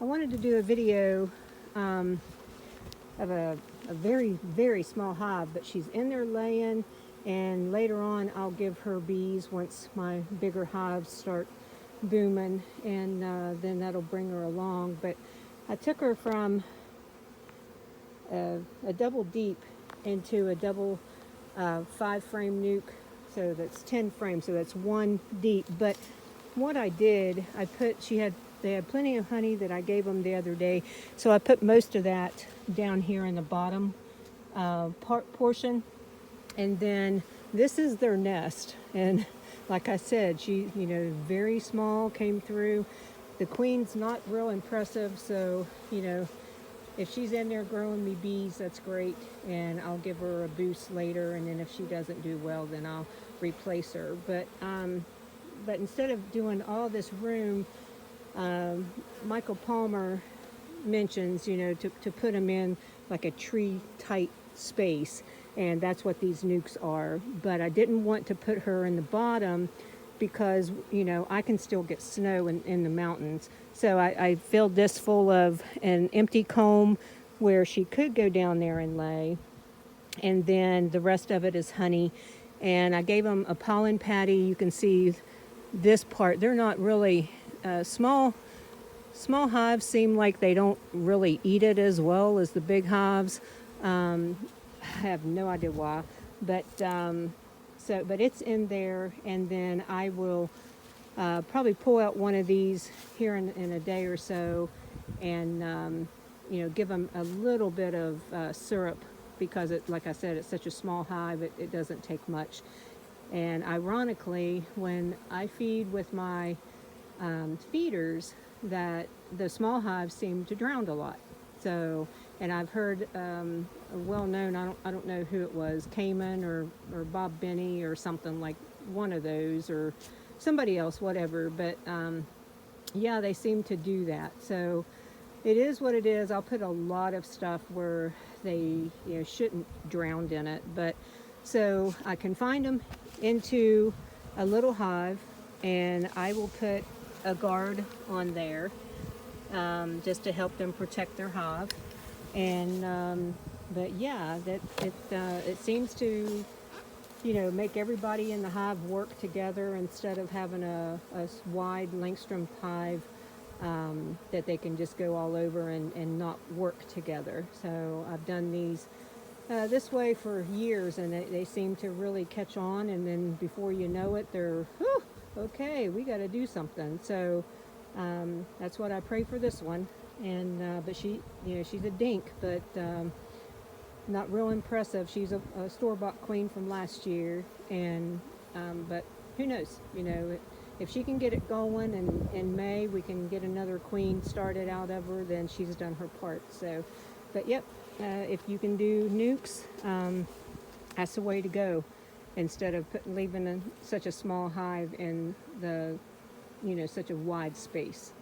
I wanted to do a video of a very, very small hive, but she's in there laying, and later on I'll give her bees once my bigger hives start booming, and then that'll bring her along. But I took her from a double deep into a double 5-frame nuke, so that's 10 frames, so that's one deep. But what I did, they had plenty of honey that I gave them the other day, so I put most of that down here in the bottom portion, and then this is their nest. And like I said, she, very small, came through. The queen's not real impressive, so if she's in there growing me bees, that's great, and I'll give her a boost later, and then if she doesn't do well, then I'll replace her. But instead of doing all this room, Michael Palmer mentions, to put them in like a tree-tight space, and that's what these nukes are. But I didn't want to put her in the bottom because, I can still get snow in the mountains. So I filled this full of an empty comb where she could go down there and lay, and then the rest of it is honey. And I gave them a pollen patty. You can see this part. They're not really small hives seem like they don't really eat it as well as the big hives. I have no idea why, but but it's in there, and then I will probably pull out one of these here in a day or so, and give them a little bit of syrup, because like I said, it's such a small hive, it doesn't take much. And ironically, when I feed with my feeders, that the small hives seem to drown a lot. So, and I've heard well known, I don't know who it was, Cayman or Bob Benny or something, like one of those, or somebody else, whatever. But yeah, they seem to do that. So it is what it is. I'll put a lot of stuff where they shouldn't drown in it. But so I confined them into a little hive, and I will put a guard on there just to help them protect their hive. And but yeah, that it seems to make everybody in the hive work together, instead of having a wide Langstrom hive that they can just go all over and not work together. So I've done these this way for years, and they seem to really catch on, and then before you know it, they're, whew, okay, we got to do something. So that's what I pray for this one. And but she's a dink, but not real impressive. She's a store-bought queen from last year, and but who knows? If she can get it going, and in May we can get another queen started out of her, then she's done her part. So, but yep, if you can do nukes, that's the way to go, instead of leaving such a small hive in the such a wide space.